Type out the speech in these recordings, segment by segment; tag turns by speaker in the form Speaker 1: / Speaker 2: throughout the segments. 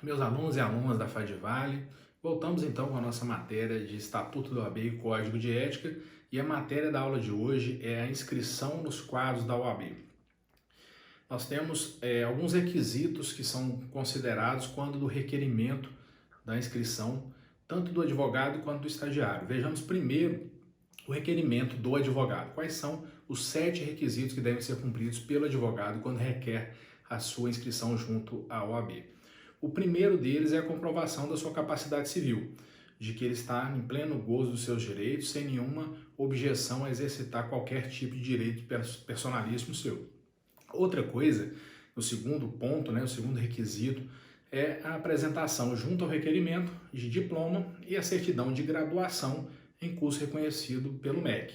Speaker 1: Meus alunos e alunas da Fadivale, voltamos então com a nossa matéria de Estatuto da OAB e Código de Ética, e a matéria da aula de hoje é a inscrição nos quadros da OAB. Nós temos alguns requisitos que são considerados quando do requerimento da inscrição, tanto do advogado quanto do estagiário. Vejamos primeiro o requerimento do advogado. Quais são os 7 requisitos que devem ser cumpridos pelo advogado quando requer a sua inscrição junto à OAB? O primeiro deles é a comprovação da sua capacidade civil, de que ele está em pleno gozo dos seus direitos, sem nenhuma objeção a exercitar qualquer tipo de direito personalíssimo seu. Outra coisa, o segundo ponto, o segundo requisito, é a apresentação junto ao requerimento de diploma e a certidão de graduação em curso reconhecido pelo MEC.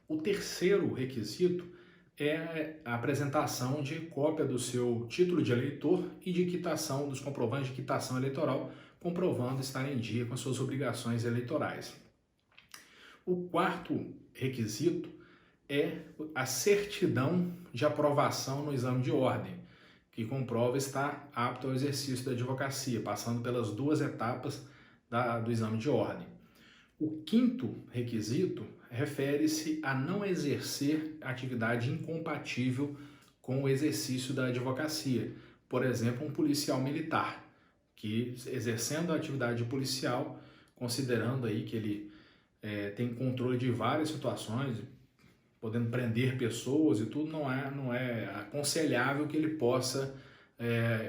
Speaker 1: O terceiro requisito é a apresentação de cópia do seu título de eleitor e de quitação dos comprovantes de quitação eleitoral, comprovando estar em dia com as suas obrigações eleitorais. O quarto requisito é a certidão de aprovação no exame de ordem, que comprova estar apto ao exercício da advocacia, passando pelas 2 etapas do exame de ordem. O quinto requisito refere-se a não exercer atividade incompatível com o exercício da advocacia. Por exemplo, um policial militar, que exercendo a atividade policial, considerando aí que ele tem controle de várias situações, podendo prender pessoas e tudo, não é aconselhável que ele possa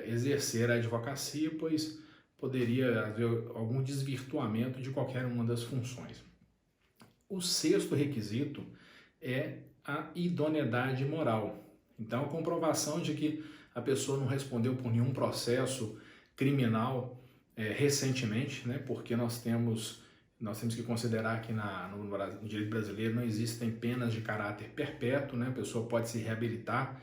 Speaker 1: exercer a advocacia, pois poderia haver algum desvirtuamento de qualquer uma das funções. O sexto requisito é a idoneidade moral. Então, a comprovação de que a pessoa não respondeu por nenhum processo criminal recentemente, porque nós temos que considerar que no direito brasileiro não existem penas de caráter perpétuo, a pessoa pode se reabilitar,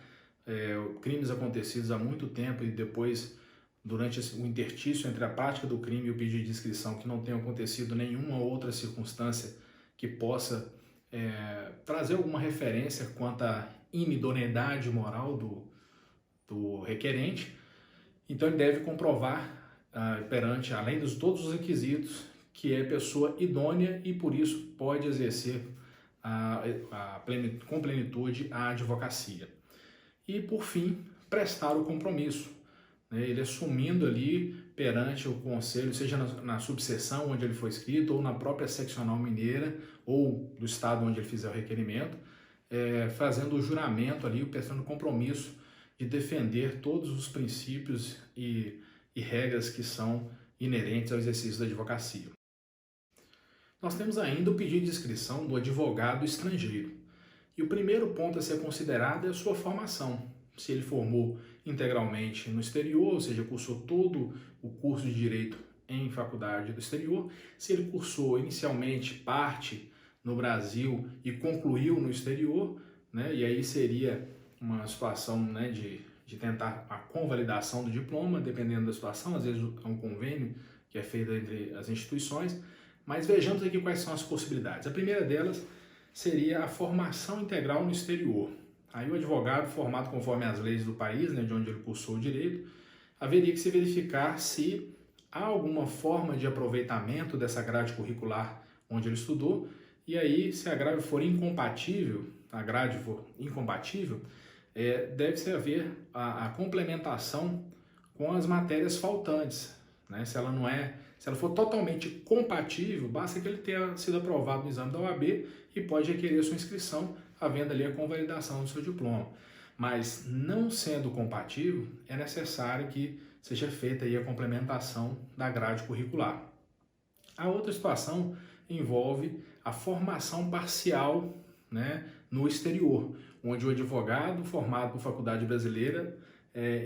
Speaker 1: crimes acontecidos há muito tempo e depois, durante o interstício entre a prática do crime e o pedido de inscrição, que não tenha acontecido nenhuma outra circunstância que possa trazer alguma referência quanto à inidoneidade moral do requerente. Então ele deve comprovar perante, além de todos os requisitos, que é pessoa idônea e por isso pode exercer com plenitude a advocacia. E por fim, prestar o compromisso, ele assumindo ali perante o conselho, seja na subseção onde ele foi inscrito, ou na própria seccional mineira, ou do estado onde ele fizer o requerimento, fazendo o juramento ali, prestando compromisso de defender todos os princípios e regras que são inerentes ao exercício da advocacia. Nós temos ainda o pedido de inscrição do advogado estrangeiro. E o primeiro ponto a ser considerado é a sua formação. Se ele formou integralmente no exterior, ou seja, cursou todo o curso de Direito em faculdade do exterior, se ele cursou inicialmente parte no Brasil e concluiu no exterior, e aí seria uma situação de tentar a convalidação do diploma, dependendo da situação, às vezes é um convênio que é feito entre as instituições, mas vejamos aqui quais são as possibilidades. A primeira delas seria a formação integral no exterior. Aí o advogado formado conforme as leis do país, de onde ele cursou o direito, haveria que se verificar se há alguma forma de aproveitamento dessa grade curricular onde ele estudou, e aí se a grade for incompatível, deve-se haver a complementação com as matérias faltantes. Se ela for totalmente compatível, basta que ele tenha sido aprovado no exame da OAB e pode requerer sua inscrição, havendo ali a convalidação do seu diploma. Mas não sendo compatível, é necessário que seja feita aí a complementação da grade curricular. A outra situação envolve a formação parcial no exterior, onde o advogado formado por faculdade brasileira,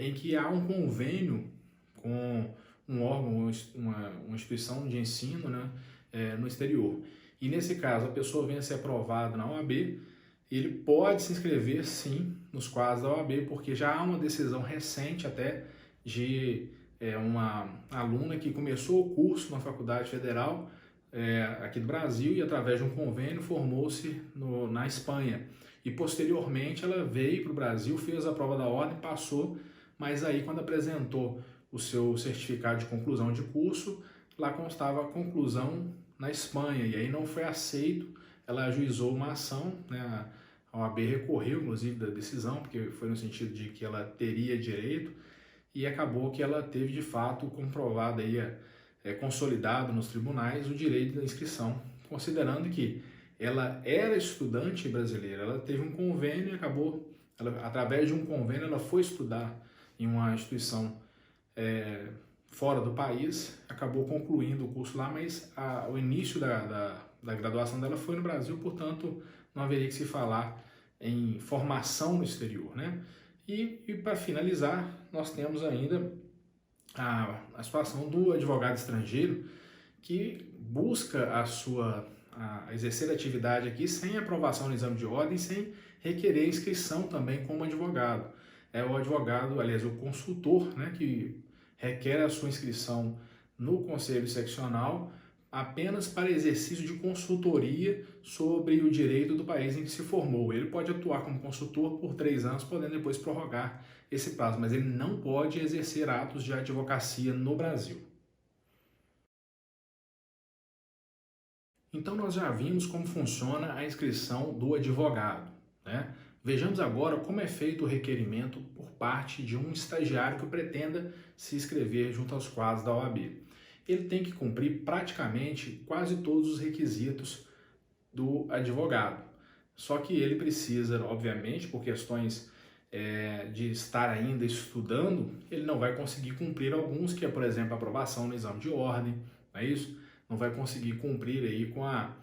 Speaker 1: em que há um convênio com um órgão, uma instituição de ensino no exterior. E nesse caso, a pessoa venha a ser aprovada na OAB, ele pode se inscrever sim nos quadros da OAB, porque já há uma decisão recente até de uma aluna que começou o curso na Faculdade Federal aqui do Brasil e através de um convênio formou-se na Espanha. E posteriormente ela veio para o Brasil, fez a prova da ordem, passou, mas aí quando apresentou o seu certificado de conclusão de curso, lá constava conclusão na Espanha, e aí não foi aceito, ela ajuizou uma ação, né? A OAB recorreu, inclusive, da decisão, porque foi no sentido de que ela teria direito, e acabou que ela teve, de fato, comprovado aí, consolidado nos tribunais o direito da inscrição, considerando que ela era estudante brasileira, ela teve um convênio e acabou, através de um convênio, ela foi estudar em uma instituição fora do país, acabou concluindo o curso lá, mas o início da graduação dela foi no Brasil, portanto, não haveria que se falar em formação no exterior, né? E para finalizar, nós temos ainda a situação do advogado estrangeiro que busca a exercer a atividade aqui sem aprovação no exame de ordem, sem requerer inscrição também como advogado. É o advogado, aliás, o consultor, né, que requer a sua inscrição no Conselho Seccional apenas para exercício de consultoria sobre o direito do país em que se formou. Ele pode atuar como consultor por 3 anos, podendo depois prorrogar esse prazo, mas ele não pode exercer atos de advocacia no Brasil. Então nós já vimos como funciona a inscrição do advogado, né? Vejamos agora como é feito o requerimento por parte de um estagiário que pretenda se inscrever junto aos quadros da OAB. Ele tem que cumprir praticamente quase todos os requisitos do advogado. Só que ele precisa, obviamente, por questões de estar ainda estudando, ele não vai conseguir cumprir alguns, que é, por exemplo, a aprovação no exame de ordem, não é isso? Não vai conseguir cumprir aí com a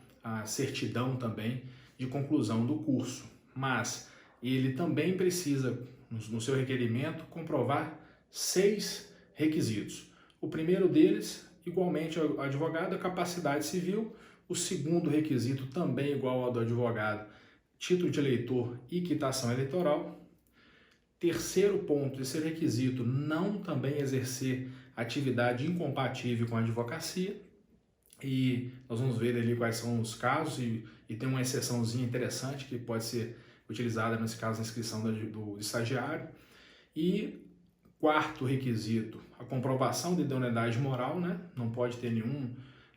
Speaker 1: certidão também de conclusão do curso. Mas ele também precisa, no seu requerimento, comprovar 6 requisitos. O primeiro deles, igualmente ao advogado, a capacidade civil. O segundo requisito, também igual ao do advogado, título de eleitor e quitação eleitoral. Terceiro ponto, esse requisito, não também exercer atividade incompatível com a advocacia. E nós vamos ver ali quais são os casos e tem uma exceçãozinha interessante que pode ser utilizada nesse caso na inscrição do estagiário. E quarto requisito, a comprovação de idoneidade moral, né? Não pode ter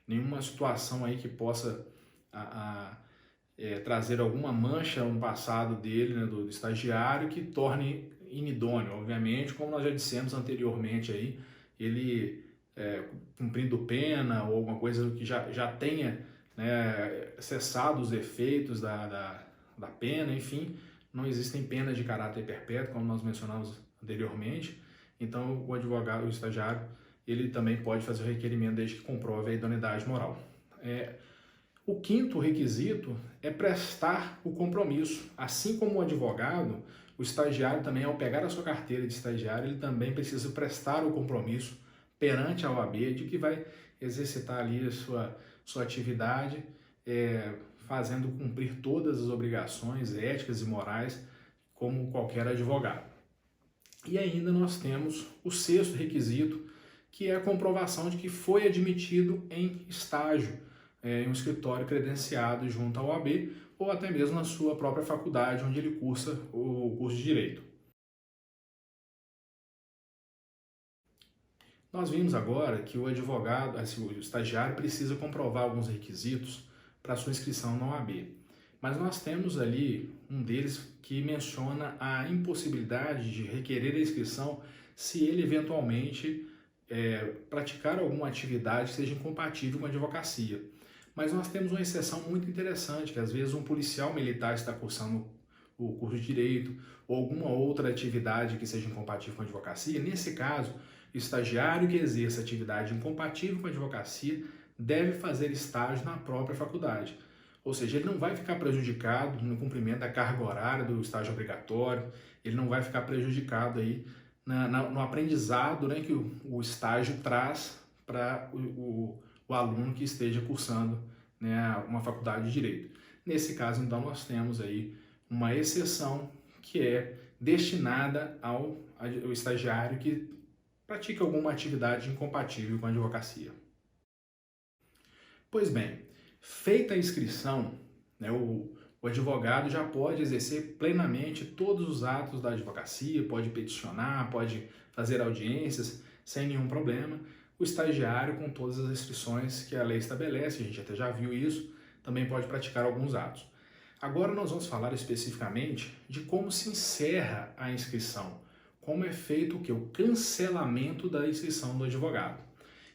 Speaker 1: nenhuma situação aí que possa trazer alguma mancha no passado dele, né, do estagiário, que torne inidôneo. Obviamente, como nós já dissemos anteriormente aí, ele cumprindo pena ou alguma coisa que já tenha, né, cessado os efeitos da pena, enfim, não existem penas de caráter perpétuo, como nós mencionamos anteriormente. Então, o advogado, o estagiário, ele também pode fazer o requerimento desde que comprove a idoneidade moral. O quinto requisito é prestar o compromisso. Assim como o advogado, o estagiário também, ao pegar a sua carteira de estagiário, ele também precisa prestar o compromisso perante a OAB de que vai exercitar ali a sua atividade, fazendo cumprir todas as obrigações éticas e morais como qualquer advogado. E ainda nós temos o sexto requisito, que é a comprovação de que foi admitido em estágio em um escritório credenciado junto à OAB ou até mesmo na sua própria faculdade onde ele cursa o curso de Direito. Nós vimos agora que o advogado, o estagiário, precisa comprovar alguns requisitos para sua inscrição na OAB. Mas nós temos ali um deles que menciona a impossibilidade de requerer a inscrição se ele eventualmente praticar alguma atividade que seja incompatível com a advocacia. Mas nós temos uma exceção muito interessante, que às vezes um policial militar está cursando o curso de Direito ou alguma outra atividade que seja incompatível com a advocacia. Nesse caso, o estagiário que exerça atividade incompatível com a advocacia deve fazer estágio na própria faculdade. Ou seja, ele não vai ficar prejudicado no cumprimento da carga horária do estágio obrigatório, ele não vai ficar prejudicado aí no aprendizado, né, que o estágio traz para o aluno que esteja cursando, né, uma faculdade de Direito. Nesse caso, então, nós temos aí uma exceção que é destinada ao estagiário que pratica alguma atividade incompatível com a advocacia. Pois bem, feita a inscrição, né, o advogado já pode exercer plenamente todos os atos da advocacia, pode peticionar, pode fazer audiências, sem nenhum problema. O estagiário, com todas as restrições que a lei estabelece, a gente até já viu isso, também pode praticar alguns atos. Agora nós vamos falar especificamente de como se encerra a inscrição, como é feito o quê? O cancelamento da inscrição do advogado.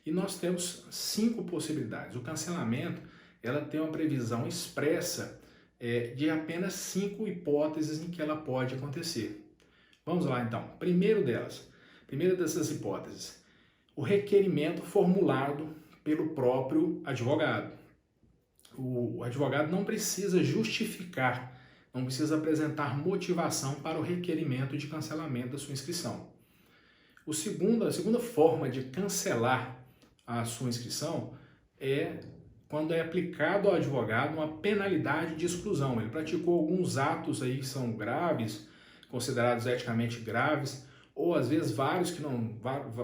Speaker 1: E nós temos 5 possibilidades. O cancelamento, ela tem uma previsão expressa de apenas 5 hipóteses em que ela pode acontecer. Vamos lá então. Primeira dessas hipóteses, o requerimento formulado pelo próprio advogado. O advogado não precisa justificar, não precisa apresentar motivação para o requerimento de cancelamento da sua inscrição. A segunda forma de cancelar a sua inscrição é quando é aplicado ao advogado uma penalidade de exclusão. Ele praticou alguns atos aí que são graves, considerados eticamente graves, ou às vezes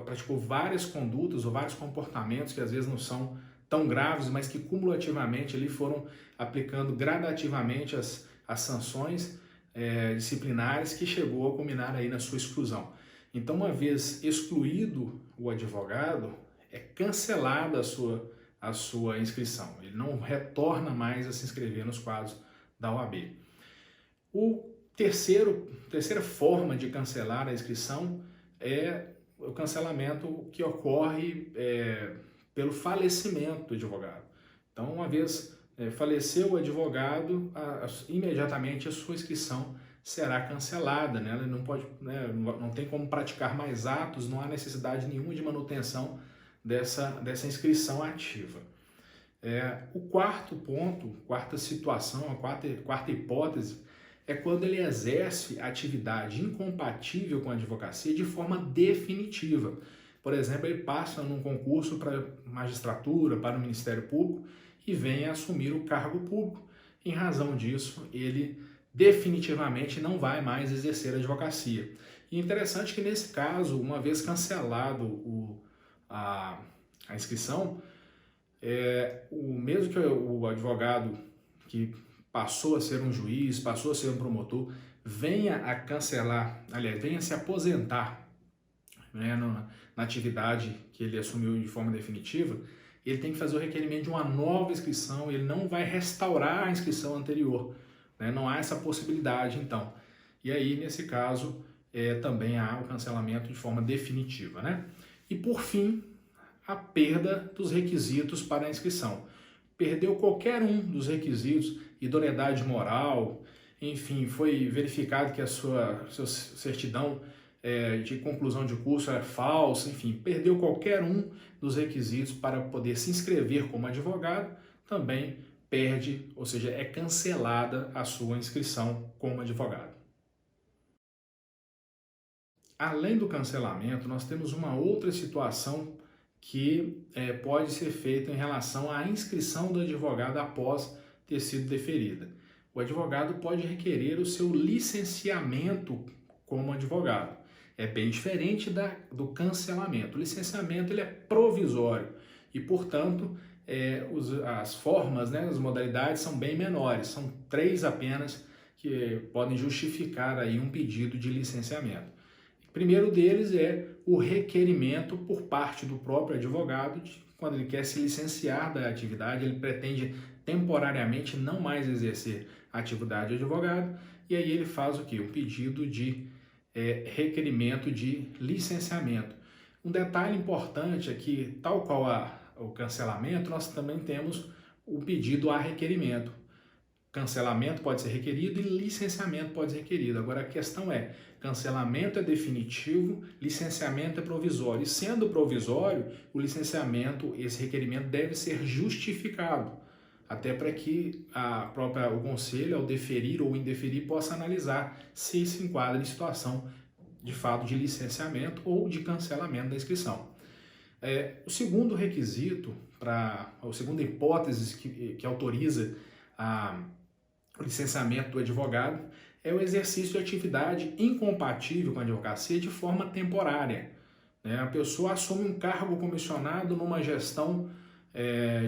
Speaker 1: praticou várias condutas ou vários comportamentos que às vezes não são tão graves, mas que cumulativamente ali foram aplicando gradativamente as sanções disciplinares que chegou a culminar aí na sua exclusão. Então, uma vez excluído o advogado, é cancelada a sua inscrição. Ele não retorna mais a se inscrever nos quadros da OAB. Terceira forma de cancelar a inscrição é o cancelamento que ocorre pelo falecimento do advogado. Então, uma vez faleceu o advogado, imediatamente a sua inscrição será cancelada, né? Ele não pode, não tem como praticar mais atos, não há necessidade nenhuma de manutenção dessa inscrição ativa. O quarto ponto, quarta situação, a quarta hipótese, é quando ele exerce atividade incompatível com a advocacia de forma definitiva. Por exemplo, ele passa num concurso para magistratura, para o Ministério Público e vem assumir o cargo público. Em razão disso, ele definitivamente não vai mais exercer a advocacia. E interessante que nesse caso, uma vez cancelado a inscrição, mesmo que o advogado que passou a ser um juiz, passou a ser um promotor, venha a cancelar, aliás, venha se aposentar, né, na atividade que ele assumiu de forma definitiva, ele tem que fazer o requerimento de uma nova inscrição, ele não vai restaurar a inscrição anterior, né, não há essa possibilidade então. E aí, nesse caso, também há o cancelamento de forma definitiva, né? E por fim, a perda dos requisitos para a inscrição. Perdeu qualquer um dos requisitos, idoneidade moral, enfim, foi verificado que a sua certidão de conclusão de curso era falsa, enfim, perdeu qualquer um dos requisitos para poder se inscrever como advogado, também perde, ou seja, é cancelada a sua inscrição como advogado. Além do cancelamento, nós temos uma outra situação que pode ser feita em relação à inscrição do advogado após ter sido deferida. O advogado pode requerer o seu licenciamento como advogado. É bem diferente do cancelamento. O licenciamento ele é provisório e, portanto, as formas, né, as modalidades são bem menores. São 3 apenas que podem justificar aí um pedido de licenciamento. O primeiro deles é o requerimento por parte do próprio advogado, quando ele quer se licenciar da atividade, ele pretende temporariamente não mais exercer a atividade de advogado, e aí ele faz o quê? Um pedido de requerimento de licenciamento. Um detalhe importante é que, tal qual o cancelamento, nós também temos o pedido a requerimento. Cancelamento pode ser requerido e licenciamento pode ser requerido. Agora a questão é, cancelamento é definitivo, licenciamento é provisório. E sendo provisório, o licenciamento, esse requerimento deve ser justificado, até para que o conselho, ao deferir ou indeferir, possa analisar se se enquadra em situação de fato de licenciamento ou de cancelamento da inscrição. O segundo requisito, a segunda hipótese que autoriza o licenciamento do advogado é o exercício de atividade incompatível com a advocacia de forma temporária. A pessoa assume um cargo comissionado numa gestão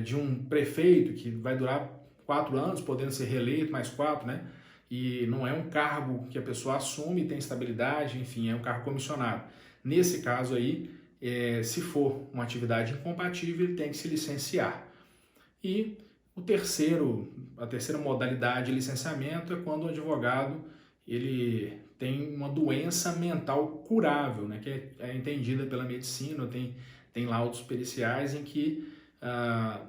Speaker 1: de um prefeito que vai durar 4 anos, podendo ser reeleito mais 4, né? E não é um cargo que a pessoa assume e tem estabilidade, enfim, é um cargo comissionado. Nesse caso aí, Se for uma atividade incompatível, ele tem que se licenciar. E a terceira modalidade de licenciamento é quando o advogado ele tem uma doença mental curável, né, que é entendida pela medicina, tem laudos periciais em que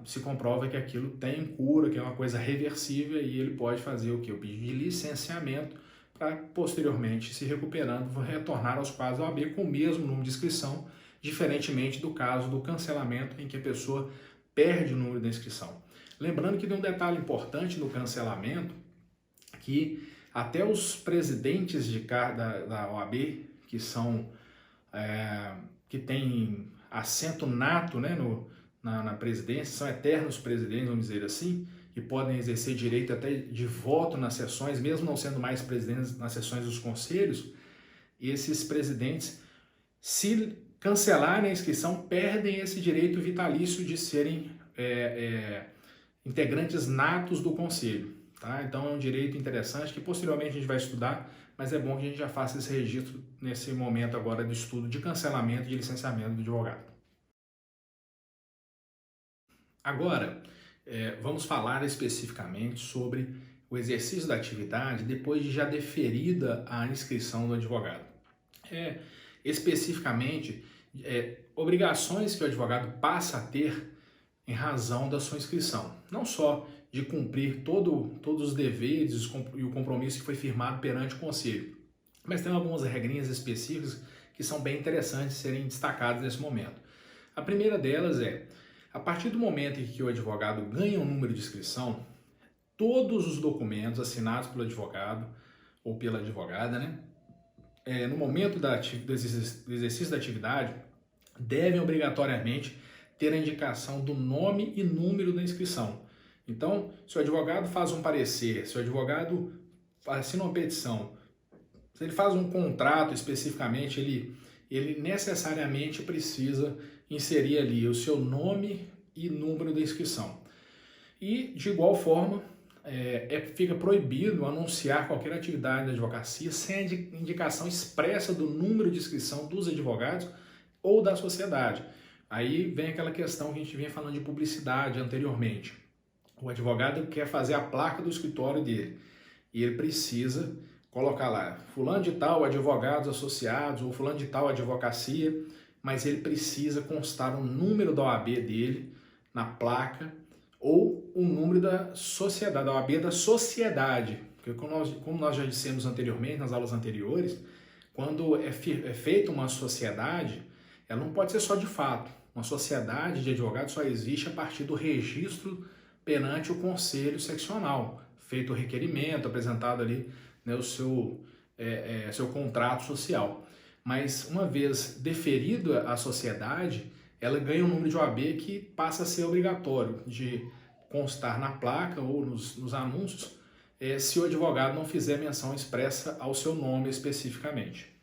Speaker 1: se comprova que aquilo tem cura, que é uma coisa reversível, e ele pode fazer o quê? O pedido de licenciamento para, posteriormente, se recuperando, retornar aos quadros da OAB com o mesmo número de inscrição, diferentemente do caso do cancelamento, em que a pessoa perde o número da inscrição. Lembrando que tem um detalhe importante no cancelamento, que até os presidentes da OAB, que têm assento nato, né, na presidência, são eternos presidentes, vamos dizer assim, e podem exercer direito até de voto nas sessões, mesmo não sendo mais presidentes nas sessões dos conselhos. E esses presidentes, se cancelarem a inscrição, perdem esse direito vitalício de serem integrantes natos do conselho. Tá? Então é um direito interessante que posteriormente a gente vai estudar, mas é bom que a gente já faça esse registro nesse momento agora de estudo de cancelamento e de licenciamento do advogado. Agora, vamos falar especificamente sobre o exercício da atividade depois de já deferida a inscrição do advogado. Especificamente, obrigações que o advogado passa a ter em razão da sua inscrição. Não só de cumprir todos os deveres e o compromisso que foi firmado perante o conselho, mas tem algumas regrinhas específicas que são bem interessantes de serem destacadas nesse momento. A primeira delas a partir do momento em que o advogado ganha um número de inscrição, todos os documentos assinados pelo advogado ou pela advogada, né, no momento do exercício da atividade, devem obrigatoriamente ter a indicação do nome e número da inscrição. Então, se o advogado faz um parecer, se o advogado assina uma petição, se ele faz um contrato especificamente, ele necessariamente precisa inserir ali o seu nome e número da inscrição. E, de igual forma, fica proibido anunciar qualquer atividade da advocacia sem a indicação expressa do número de inscrição dos advogados ou da sociedade. Aí vem aquela questão que a gente vinha falando de publicidade anteriormente. O advogado quer fazer a placa do escritório dele e ele precisa colocar lá fulano de tal, advogados associados, ou fulano de tal, advocacia, mas ele precisa constar o número da OAB dele na placa ou o número da sociedade, da OAB da sociedade. Porque como nós já dissemos anteriormente, nas aulas anteriores, quando é feita uma sociedade, ela não pode ser só de fato. Uma sociedade de advogados só existe a partir do registro perante o conselho seccional, feito o requerimento, apresentado ali, né, o seu contrato social. Mas uma vez deferido a sociedade, ela ganha um número de OAB que passa a ser obrigatório de constar na placa ou nos anúncios, se o advogado não fizer menção expressa ao seu nome especificamente.